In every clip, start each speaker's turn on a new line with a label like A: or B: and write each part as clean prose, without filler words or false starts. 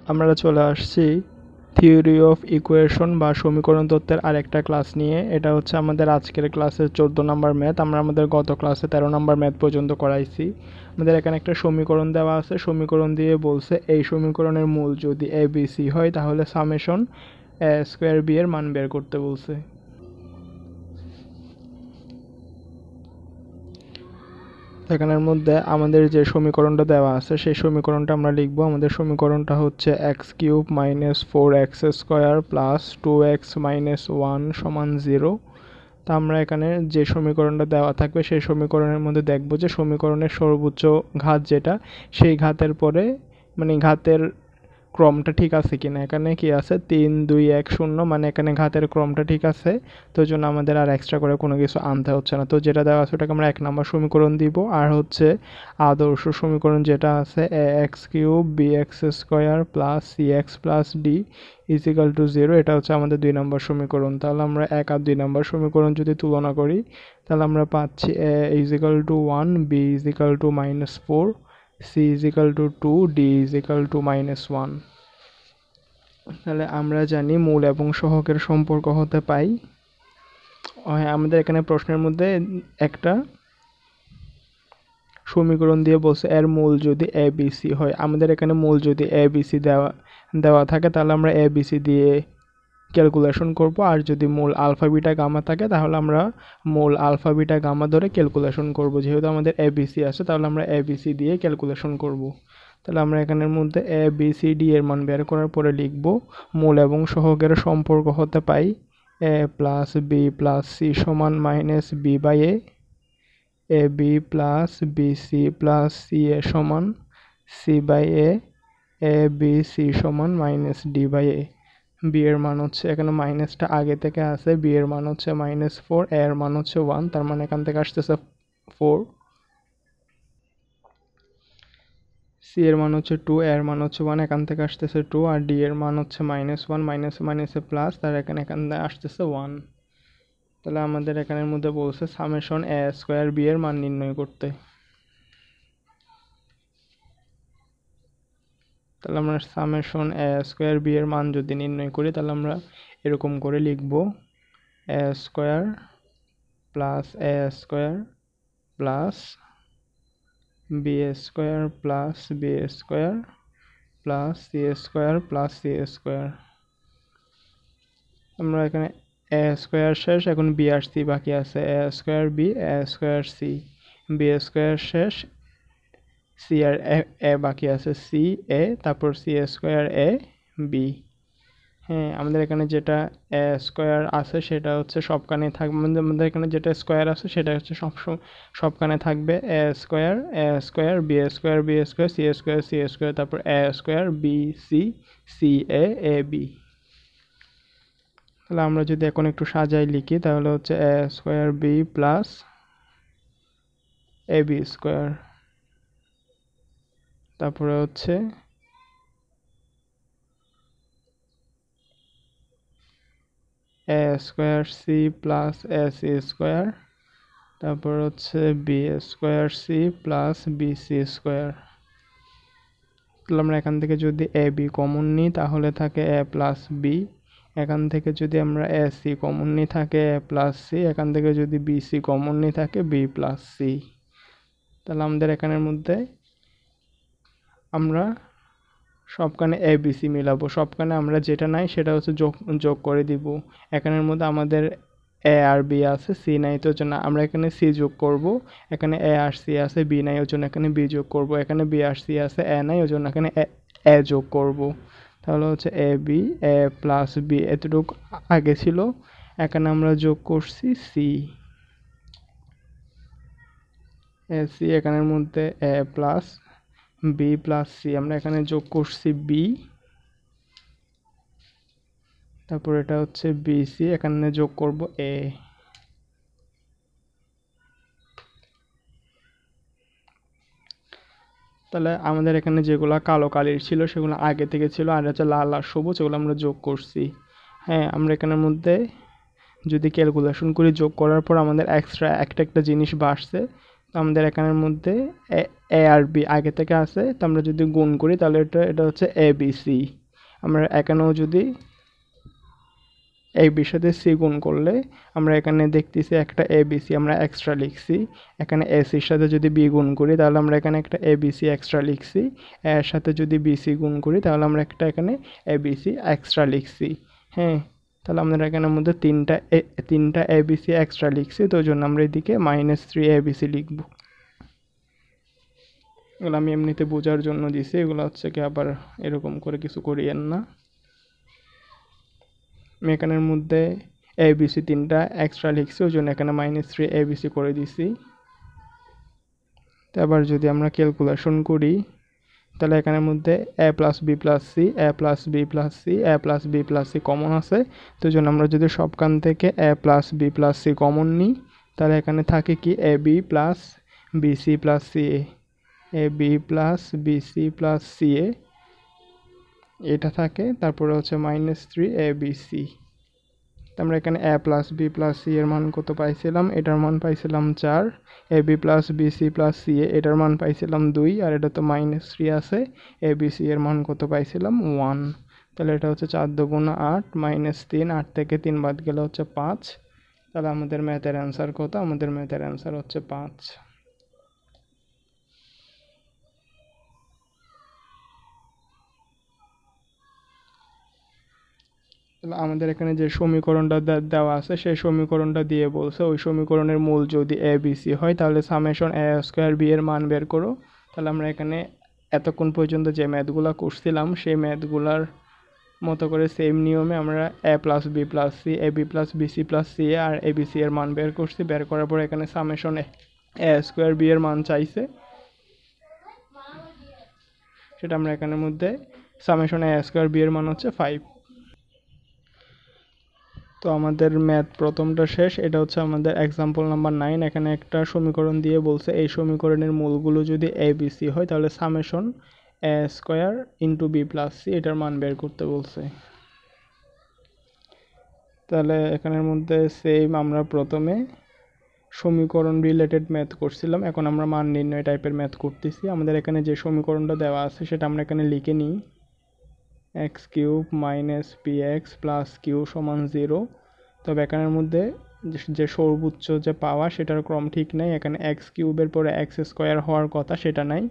A: আমরা চলে আসছি থিওরি অফ ইকুয়েশন বা সমীকরণ তত্ত্বের আরেকটা ক্লাস নিয়ে। এটা হচ্ছে আমাদের আজকের ক্লাসের 14 নম্বর ম্যাথ। আমরা আমাদের গত ক্লাসে 13 নম্বর ম্যাথ পর্যন্ত করাইছি। আমাদের এখানে একটা সমীকরণ দেওয়া আছে, সমীকরণ দিয়ে বলছে এই সমীকরণের মূল যদি এ বি সি হয় তাহলে সামেশন এ স্কোয়ার বি এর মান বের করতে বলছে। এখানের মধ্যে আমাদের যে সমীকরণটা দেওয়া আছে সেই সমীকরণটা আমরা লিখব। আমাদের সমীকরণটা হচ্ছে x cube minus 4x square plus 2x minus 1 সমান 0। তা আমরা এখানে যে সমীকরণটা দেওয়া থাকবে সেই সমীকরণের মধ্যে দেখব যে সমীকরণের সর্বোচ্চ ঘাত যেটা, সেই ঘাতের পরে মানে ঘাতের ক্রমটা ঠিক আছে কিনা। এখানে কি আছে 3 2 1 0, মানে এখানে ঘাতের ক্রমটা ঠিক আছে, তো জন্য আমাদের আর এক্সট্রা করে কোনো কিছু আনতে হচ্ছে না। তো যেটা দেওয়া আছে ওটাকে আমরা 1 নম্বর সমীকরণ দিব। আর হচ্ছে আদর্শ সমীকরণ যেটা আছে A X cube B X square plus C X plus D equal to 0, এটা হচ্ছে আমাদের 2 নম্বর সমীকরণ। তাহলে আমরা 1 আর 2 নম্বর সমীকরণ যদি তুলনা করি তাহলে আমরা পাচ্ছি A equal to 1, B equal to -4, c is equal to 2, d is equal to -1। তাহলে আমরা জানি মূল এবং সহগের সম্পর্ক হতে পাই। আমাদের এখানে প্রশ্নের মধ্যে একটা সমীকরণ দিয়ে বলছে এর মূল যদি এ বি সি হয়। আমাদের এখানে মূল যদি এ বি সি দেওয়া থাকে তাহলে আমরা এ বি সি দিয়ে ক্যালকুলেশন করব। আর যদি মূল আলফা বিটা গামা থাকে তাহলে আমরা মূল আলফা বিটা গামা ধরে ক্যালকুলেশন করব। যেহেতু আমাদের এ বি সি আছে তাহলে আমরা এ বি সি দিয়ে ক্যালকুলেশন করব। তাহলে আমরা এখানের মধ্যে এ বি সি ডি এর মান বের করার পরে লিখব মূল এবং সহগের সম্পর্ক হতে পাই A plus B plus C সমান minus B by A B plus B C plus C A সমান C by A B C সমান minus D by A. B এর মান হচ্ছে এখানে মাইনাসটা আগে থেকে আছে, বি এর মান হচ্ছে -4, এ এর মান হচ্ছে 1, তার মানে এখান থেকে আসতেছে 4। সি এর মান হচ্ছে 2, এর মান হচ্ছে 1, এখান থেকে আসতেছে 2, আর ডি এর মান হচ্ছে -1, মাইনাসে প্লাস, তার এখান থেকে আসতেছে 1। তাহলে আমাদের এখানের মধ্যে বলছে সামেশন এ স্কোয়ার বি এর মান নির্ণয় করতে। তাহলে আমরা সামেশন এ স্কোয়ার বি এর মান যদি নির্ণয় করি তাহলে আমরা এরকম করে লিখব A square plus A square plus B square plus B square plus C square plus C square. আমরা এখানে এ স্কোয়ার শেষ, এখন বি আর সি বাকি আছে। এ স্কোয়ার বি, এ স্কোয়ার সি, বি স্কোয়ার শেষ, সি আর এ বাকি আছে, সি এ, তারপর সি স্কোয়ার এ বি। হ্যাঁ, আমাদের এখানে যেটা এ স্কোয়ার আছে সেটা হচ্ছে সবখানে থাকবে। আমাদের এখানে যেটা স্কোয়ার আছে সেটা হচ্ছে সবখানে থাকবে A square B square B square C square C square, তারপর A square B C C A B. তাহলে আমরা যদি এখন একটু সাজাই লিখি তাহলে হচ্ছে A square B plus A B square, তারপরে হচ্ছে A square C plus A C square, তারপর হচ্ছে B square C plus B C square. তাহলে আমরা এখান থেকে যদি এ বি কমন নিই তাহলে থাকে এ প্লাস বি, এখান থেকে যদি আমরা এ সি কমন নিই থাকে এ প্লাস সি, এখান থেকে যদি বি সি কমন নিই থাকে বি প্লাস সি। তাহলে আমাদের এখানের মধ্যে আমরা সবখানে এ বি সি মিলাবো, সবখানে আমরা যেটা নাই সেটা হচ্ছে যোগ করে দিব। এখানের মধ্যে আমাদের এ আর বি আছে, সি নাই, তো জন্য আমরা এখানে সি যোগ করব। এখানে এ আর সি আছে, বি নাই, ওই জন্য এখানে বি যোগ করব। এখানে বি আর সি আছে, এ নাই, ওই জন্য এখানে এ যোগ করব। তাহলে হচ্ছে A B A plus B এতটুকু আগে ছিল, এখানে আমরা যোগ করছি সি এ সি। এখানের মধ্যে A plus B plus C, আমরা এখানে যোগ করছি বি, তারপর এটা হচ্ছে বি সি, এখানে যোগ করব এ। তাহলে আমাদের এখানে যেগুলো কালো কালির ছিল সেগুলো আগে থেকে ছিল, আর হচ্ছে লাল আর সবুজ এগুলো আমরা যোগ করছি। হ্যাঁ, আমরা এখানের মধ্যে যদি ক্যালকুলেশন করি যোগ করার পর আমাদের এক্সট্রা একটা জিনিস বাড়ছে, আমাদের এখানের মধ্যে এ আর বি আগে থেকে আছে, তো আমরা যদি গুণ করি তাহলে এটা হচ্ছে এ বি সি। আমরা এখানেও যদি এই বির সাথে সি গুণ করলে আমরা এখানে দেখতেছি একটা এ বি সি আমরা এক্সট্রা লিখছি। এখানে এ সির সাথে যদি বি গুণ করি তাহলে আমরা এখানে একটা এ বি সি এক্সট্রা লিখছি। এর সাথে যদি বি সি গুণ করি তাহলে আমরা একটা এখানে এ বি সি এক্সট্রা লিখছি। হ্যাঁ, তাহলে আমরা এখানের মধ্যে তিনটা এ বি সি এক্সট্রা লিখছি, তো ওই জন্য আমরা এদিকে -3 এ বি সি লিখব। এগুলো আমি এমনিতে বোঝার জন্য দিছি, এগুলো হচ্ছে কি আবার এরকম করে কিছু করিয়েন না। আমি এখানের মধ্যে এ বি সি তিনটা এক্সট্রা লিখছি, ওই জন্য এখানে -3 এ বি সি করে দিছি। তো এবার যদি আমরা ক্যালকুলেশন করি তাহলে এখানের মধ্যে A plus B plus C, A plus B plus C, A plus B plus C common আছে। তো ওই জন্য আমরা যদি সবখান থেকে A plus B plus C common নিই তাহলে এখানে থাকে কি A B plus B C plus C A, A B plus B C plus C A এটা থাকে, তারপরে হচ্ছে -3 এ বি সি। আমরা এখানে A plus B plus C এর মান কত পাইছিলাম, এটার মান পাইছিলাম 4। A B plus B C plus C A এটার মান পাইছিলাম 2, আর এটা তো -3 আছে। এ বি সি এর মান কত পাইছিলাম 1। তাহলে এটা হচ্ছে 4 দুগুণা 8 -3, 8 থেকে 3 বাদ গেলে হচ্ছে 5। তাহলে আমাদের ম্যাথের অ্যান্সার কত, আমাদের ম্যাথের অ্যান্সার হচ্ছে 5। আমাদের এখানে যে সমীকরণটা দেওয়া আছে সেই সমীকরণটা দিয়ে বলছে ওই সমীকরণের মূল যদি এ বি সি হয় তাহলে সামেশন এ স্কোয়ার বি এর মান বের করো। তাহলে আমরা এখানে এতক্ষণ পর্যন্ত যে ম্যাথগুলো করছিলাম সেই ম্যাথগুলার মতো করে সেম নিয়মে আমরা A plus B plus C, A B plus B C plus C A আর এ বি সি এর মান বের করছি। বের করার পর এখানে সামেশন এ স্কোয়ার বি এর মান চাইছে, সেটা আমরা এখানের মধ্যে সামেশন এ স্কোয়ার বি এর মান হচ্ছে 5। তো আমাদের ম্যাথ প্রথমটা শেষ। এটা হচ্ছে আমাদের এক্সাম্পল নাম্বার 9। এখানে একটা সমীকরণ দিয়ে বলছে এই সমীকরণের মূলগুলো যদি এ বি সি হয় তাহলে summation A square into B plus C এটার মান বের করতে বলছে। তাহলে এখানের মধ্যে সেম আমরা প্রথমে সমীকরণ রিলেটেড ম্যাথ করছিলাম, এখন আমরা মান নির্ণয় টাইপের ম্যাথ করতেছি। আমাদের এখানে যে সমীকরণটা দেওয়া আছে সেটা আমরা এখানে লিখে নিই। X cube minus P X plus Q সমান 0। তবে এখানের মধ্যে যে সর্বোচ্চ যে পাওয়া সেটার ক্রম ঠিক নাই। এখানে এক্স কিউবের পরে এক্স স্কোয়ার হওয়ার কথা সেটা নাই,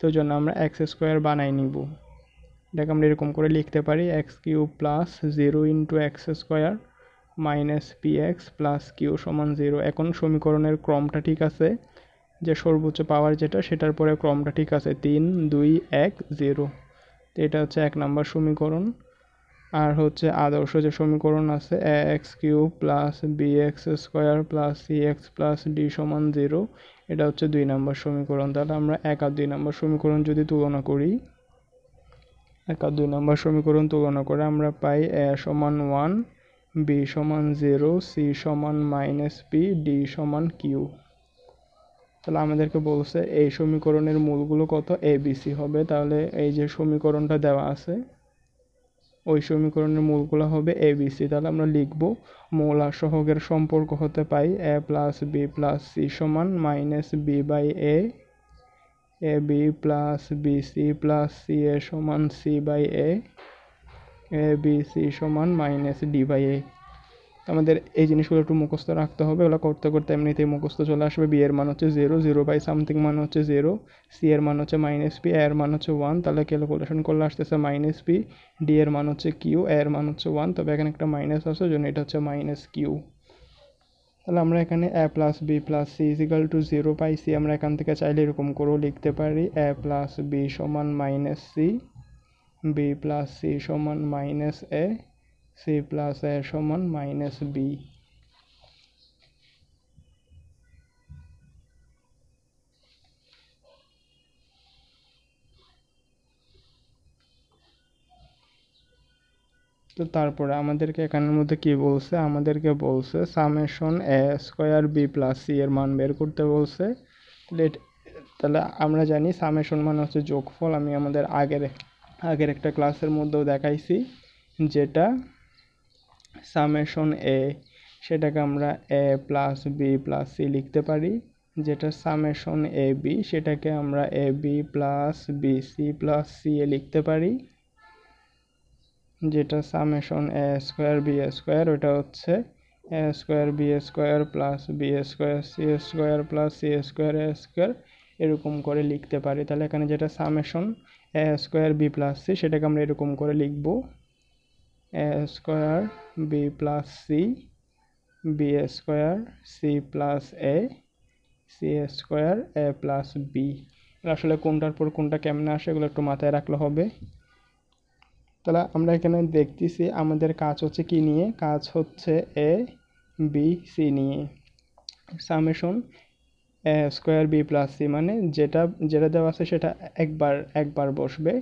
A: তো জন্য আমরা এক্স স্কোয়ার বানাই নিব। এটাকে আমরা এরকম করে লিখতে পারি X cube plus 0 into X square minus P X plus Q সমান 0। এখন সমীকরণের ক্রমটা ঠিক আছে, যে সর্বোচ্চ পাওয়ার যেটা সেটার পরে ক্রমটা ঠিক আছে 3 2 1 0। তো এটা হচ্ছে 1 নম্বর সমীকরণ। আর হচ্ছে আদর্শ যে সমীকরণ আছে A X cube plus B X square plus C X plus D সমান 0, এটা হচ্ছে 2 নম্বর সমীকরণ। তাহলে আমরা 1 আর 2 নম্বর সমীকরণ যদি তুলনা করি, 1 আর 2 নম্বর সমীকরণ তুলনা করে আমরা পাই এ সমান 1, বি সমান 0, সি সমান -পি, ডি সমান কিউ। তাহলে আমাদেরকে বলছে এই সমীকরণের মূলগুলো কত, এ বি সি হবে। তাহলে এই যে সমীকরণটা দেওয়া আছে ওই সমীকরণের মূলগুলো হবে এ বি সি। তাহলে আমরা লিখব মূল আর সহগের সম্পর্ক হতে পাই A plus B plus C সমান -B by A, A B plus B C plus C A সমান C by A, A B C সমান -ডি বাই এ। আমাদের এই জিনিসগুলো একটু মুখস্থ রাখতে হবে, ওগুলো করতে করতে এমনিতেই মুখস্থ চলে আসবে। বি এর মান হচ্ছে 0, 0 বাই সামথিং মান হচ্ছে 0, সি এর মান হচ্ছে -পি, এর মান হচ্ছে 1। তাহলে ক্যালকুলেশন করলে আসতেছে -পি, ডি এর মান হচ্ছে কিউ, এর মান হচ্ছে 1। তবে এখানে একটা মাইনাস আছে জন্য এটা হচ্ছে -কিউ। তাহলে আমরা এখানে A plus B plus C equal to 0 পাইছি। আমরা এখান থেকে চাইলে এরকম করেও লিখতে পারি এ প্লাস বি সমান -সি, বি প্লাস সি সমান -এ, সি প্লাস এ সমান -বি। তো তারপরে আমাদেরকে এখানের মধ্যে কি বলছে, আমাদেরকে বলছে summation A square B plus C এর মান বের করতে বলছে। তাহলে আমরা জানি সামেশন মান হচ্ছে যোগফল। আমি আমাদের আগের একটা ক্লাসের মধ্যেও দেখাইছি, যেটা সামেশন এ সেটাকে আমরা A plus B plus C লিখতে পারি। যেটা সামেশন এ বি, সেটাকে আমরা A B plus B C plus C A লিখতে পারি। যেটা summation A square B square, ওটা হচ্ছে A square B square plus B square C square plus C square A square, এরকম করে লিখতে পারি। তাহলে এখানে যেটা summation A square B plus C, সেটাকে আমরা এরকম করে লিখব A square B plus C B square C plus A C square A plus B. আসলে কোনটার পর কোনটা কেমনে আসে এগুলো একটু মাথায় রাখলে হবে। তাহলে আমরা এখানে দেখতেছি আমাদের কাজ হচ্ছে কি নিয়ে, কাজ হচ্ছে এ বি সি নিয়ে। Summation A square B plus C মানে যেটা যেটা দেওয়া আছে সেটা একবার বসবে,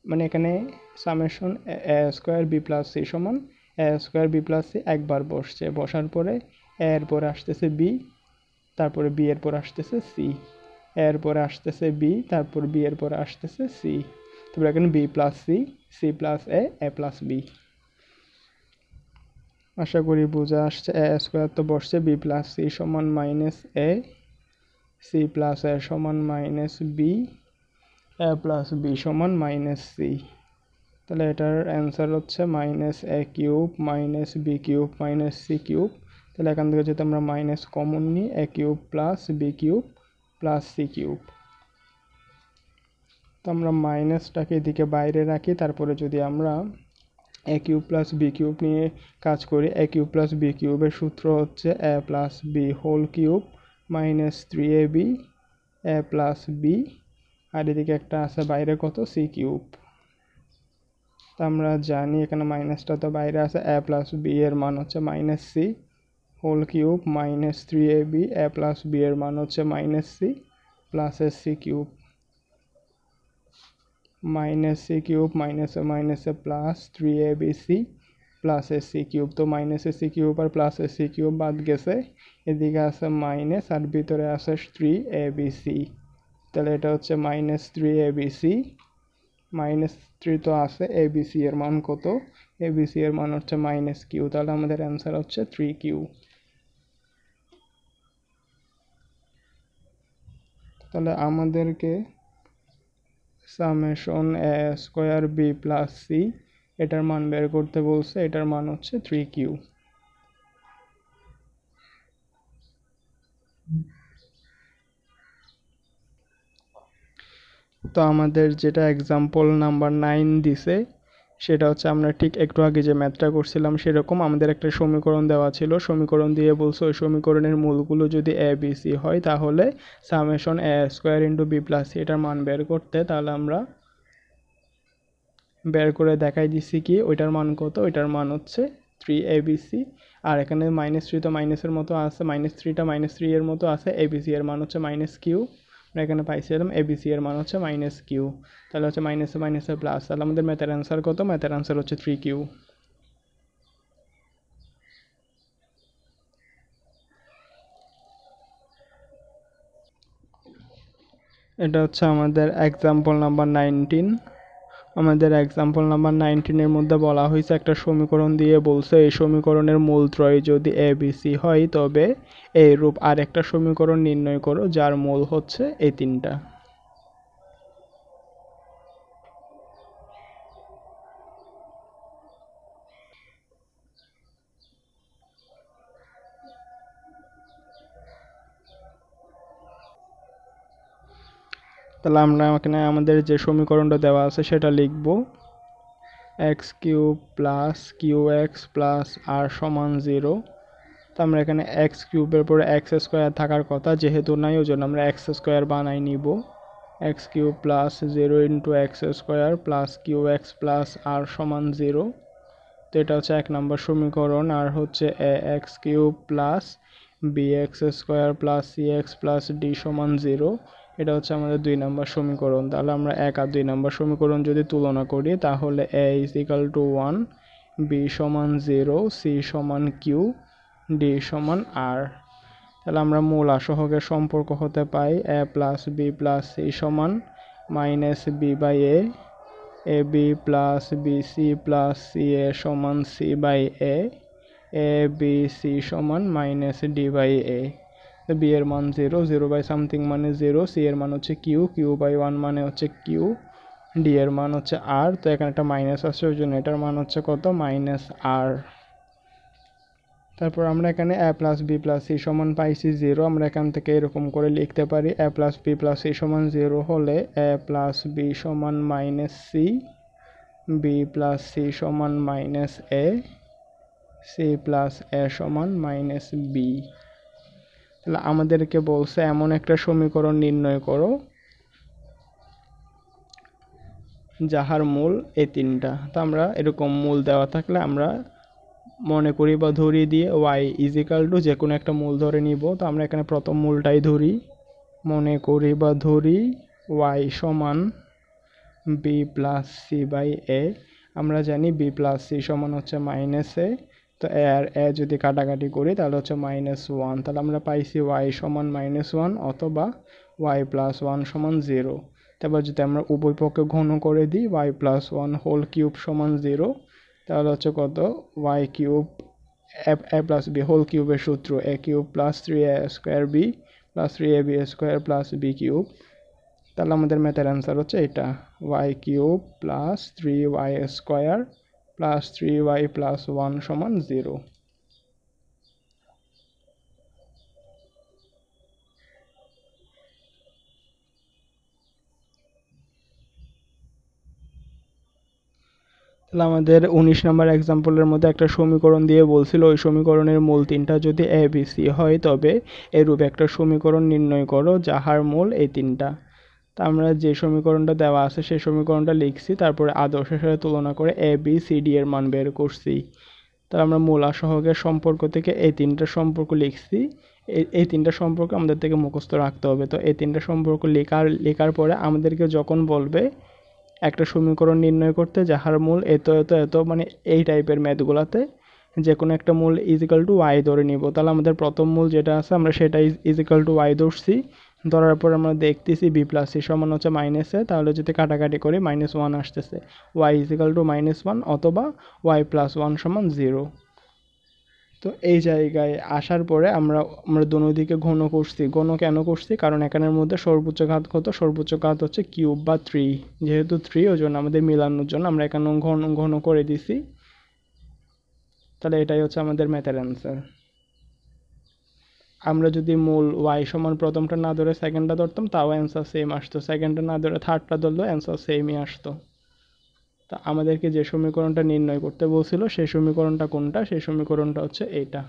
A: মানে এখানে summation A square B plus C সমান এ স্কোয়ার বি প্লাস সি একবার বসছে, বসার পরে এর পরে আসতেছে বি, তারপরে বি এর পরে আসতেছে সি, এর পরে আসতেছে বি, তারপর বি এর পরে আসতেছে সি। তারপরে এখানে B plus C, C plus A plus B. আশা করি বোঝা আসছে। এ স্কোয়ার তো বসছে, বি প্লাস সি সমান minus A, C plus A সমান minus B, A plus B সমান মাইনাস সি। তাহলে এটার অ্যান্সার হচ্ছে minus A cube minus B cube minus C cube. তাহলে এখান থেকে যদি আমরা মাইনাস কমন নিই, A cube plus B cube plus C cube. তো আমরা মাইনাসটাকে এদিকে বাইরে রাখি, তারপরে যদি আমরা এ কিউব প্লাস বি কিউব নিয়ে কাজ করি, এ কিউব প্লাস বি কিউবের সূত্র হচ্ছে A plus B whole cube minus 3ab A plus B, আর এদিকে একটা আছে বাইরে কত, সি কিউব। তা আমরা জানি এখানে মাইনাসটা তো বাইরে আছে, এ প্লাস বি এর মান হচ্ছে minus C whole cube minus 3ab A plus B এর মান হচ্ছে minus C plus S C cube, minus C cube মাইনাসে plus 3abc plus S C cube. তো মাইনাস এস সি কিউব আর প্লাস এস সি কিউব বাদ গেছে, এদিকে আছে মাইনাস আর ভিতরে আছে 3abc। তাহলে এটা হচ্ছে মাইনাস 3abc, মাইনাস 3 তো আছে, abc এর মান কত, abc এর মান হচ্ছে মাইনাস কিউ। তাহলে আমাদের অ্যান্সার হচ্ছে 3q। তাহলে আমাদেরকে summation A square B plus C এটার মান বের করতে বলছে, এটার মান হচ্ছে 3q। তো আমাদের যেটা এক্সাম্পল নাম্বার 9 দিছে, সেটা হচ্ছে আমরা ঠিক একটু আগে যে ম্যাথটা করছিলাম সেরকম আমাদের একটা সমীকরণ দেওয়া ছিল, সমীকরণ দিয়ে বলছে ওই সমীকরণের মূলগুলো যদি এ বি সি হয় তাহলে summation A square into B plus C এটার মান বের করতে। তাহলে আমরা বের করে দেখাই দিছি কি ওইটার মান কত, ওইটার মান হচ্ছে 3abc, আর এখানে -3 তো মাইনাসের মতো আছে, -3টা -3 এর মতো আছে, abc এর মান হচ্ছে মাইনাস কিউ, আমরা এখানে পাইছিলাম abc এর মান হচ্ছে মাইনাস কিউ। তাহলে হচ্ছে মাইনাসে মাইনাসে প্লাস, তাহলে আমাদের ম্যাথের অ্যান্সার কত, ম্যাথের অ্যান্সার হচ্ছে 3q। এটা হচ্ছে আমাদের এক্সাম্পল নাম্বার 19। আমাদের এক্সাম্পল নাম্বার 19 এর মধ্যে বলা হয়েছে একটা সমীকরণ দিয়ে বলছে এই সমীকরণের মূলত্রয় যদি এ বি সি হয় তবে এইরূপ আর একটা সমীকরণ নির্ণয় করো যার মূল হচ্ছে এই তিনটা। তাহলে আমরা এখানে আমাদের যে সমীকরণটা দেওয়া আছে সেটা লিখব, X cube plus Q X plus R সমান 0। তো আমরা এখানে এক্স কিউবের পরে এক্স স্কোয়ার থাকার কথা, যেহেতু নাই ওই জন্য আমরা এক্স স্কোয়ার বানাই নিব, X cube plus 0 into X square plus Q X plus R সমান 0। তো এটা হচ্ছে 1 নম্বর সমীকরণ। আর হচ্ছে A X cube plus B X square plus C X plus D সমান 0, এটা হচ্ছে আমাদের 2 নম্বর সমীকরণ। তাহলে আমরা 1 আর 2 নম্বর সমীকরণ যদি তুলনা করি তাহলে এ ইজ ইকাল টু 1, বি সমান 0, সি সমান কিউ, ডি সমান আর। তাহলে আমরা মূল আসহকের সম্পর্ক হতে পাই A plus B plus C সমান minus B by A B plus B C plus C A সমান C by A B C সমান minus D by A. B এর মান 0, 0 বাই সামথিং মানে 0, সি এর মান হচ্ছে কিউ, কিউ বাই 1 মানে হচ্ছে কিউ, ডি এর মান হচ্ছে আর। তো এখানে একটা মাইনাস আছে, ওই জন্য এটার মান হচ্ছে কত, মাইনাস আর। তারপর আমরা এখানে A plus B plus C সমান পাইছি 0। আমরা এখান থেকে এরকম করে লিখতে পারি, A plus B plus C সমান 0 হলে এ প্লাস বি সমান minus C, B plus C সমান minus A, C plus A সমান মাইনাস বি। তাহলে আমাদেরকে বলছে এমন একটা সমীকরণ নির্ণয় করো যাহার মূল এই তিনটা। তো আমরা এরকম মূল দেওয়া থাকলে আমরা মনে করি বা ধরি দিয়ে ওয়াই ইজিক্যাল টু যে কোনো একটা মূল ধরে নিব। তো আমরা এখানে প্রথম মূলটাই ধরি, মনে করি বা ধরি ওয়াই সমান বি প্লাস সি বাই এ। আমরা জানি বি প্লাস সি সমান হচ্ছে মাইনাস এ, তো এ আর এ যদি কাটাকাটি করি তাহলে হচ্ছে -1। তাহলে আমরা পাইছি ওয়াই সমান -1 অথবা ওয়াই প্লাস 1 সমান 0। তারপর যদি আমরা উভয় পক্ষে ঘন করে দিই, ওয়াই প্লাস 1 হোল কিউব সমান 0, তাহলে হচ্ছে কত, Y cube A plus B whole কিউবের সূত্র A cube plus 3a square B plus 3ab square plus B cube. তাহলে আমাদের ম্যাথের অ্যান্সার হচ্ছে এটা, Y cube plus 3y square plus 3y plus 1 সমান 0। তাহলে আমাদের 19 নম্বর এক্সাম্পলের মধ্যে একটা সমীকরণ দিয়ে বলছিল ওই সমীকরণের মূল তিনটা যদি এ বি সি হয় তবে এরূপ একটা সমীকরণ নির্ণয় করো যাহার মূল এই তিনটা। তা আমরা যে সমীকরণটা দেওয়া আছে সেই সমীকরণটা লিখছি, তারপরে আদর্শের সাথে তুলনা করে এ বি সি ডি এর মান বের করছি। তাহলে আমরা মূল আর সহগের সম্পর্ক থেকে এই তিনটা সম্পর্ক লিখছি। এই তিনটা সম্পর্ক আমাদের থেকে মুখস্থ রাখতে হবে। তো এই তিনটা সম্পর্ক লেখার পরে আমাদেরকে যখন বলবে একটা সমীকরণ নির্ণয় করতে যাহার মূল এত এত এত, মানে এই টাইপের ম্যাথগুলোতে যে কোনো একটা মূল ইজিক্যাল টু ওয়াই ধরে নিব। তাহলে আমাদের প্রথম মূল যেটা আছে আমরা সেটা ইজিক্যাল টু ওয়াই ধরছি। ধরার পর আমরা দেখতেছি বি প্লাস সি সমান হচ্ছে মাইনাসে, তাহলে যদি কাটাকাটি করি -1 আসতেছে, ওয়াই ইজিক্যাল টু -1 অথবা ওয়াই প্লাস 1 সমান 0। তো এই জায়গায় আসার পরে আমরা দোনো দিকে ঘন করছি। ঘন কেন করছি, কারণ এখানের মধ্যে সর্বোচ্চ ঘাত কত, সর্বোচ্চ ঘাত হচ্ছে কিউব বা 3, যেহেতু 3 ওই জন্য আমাদের মিলানোর জন্য আমরা এখানে ঘন করে দিছি। তাহলে এটাই হচ্ছে আমাদের ম্যাথের অ্যান্সার। আমরা যদি মূল ওয়াই সমান প্রথমটা না ধরে সেকেন্ডটা ধরতাম তাও অ্যান্সার সেম আসতো, সেকেন্ডটা না ধরে থার্ডটা ধরলেও অ্যান্সার সেমই আসতো। তা আমাদেরকে যে সমীকরণটা নির্ণয় করতে বলছিল সেই সমীকরণটা কোনটা, সেই সমীকরণটা হচ্ছে এইটা।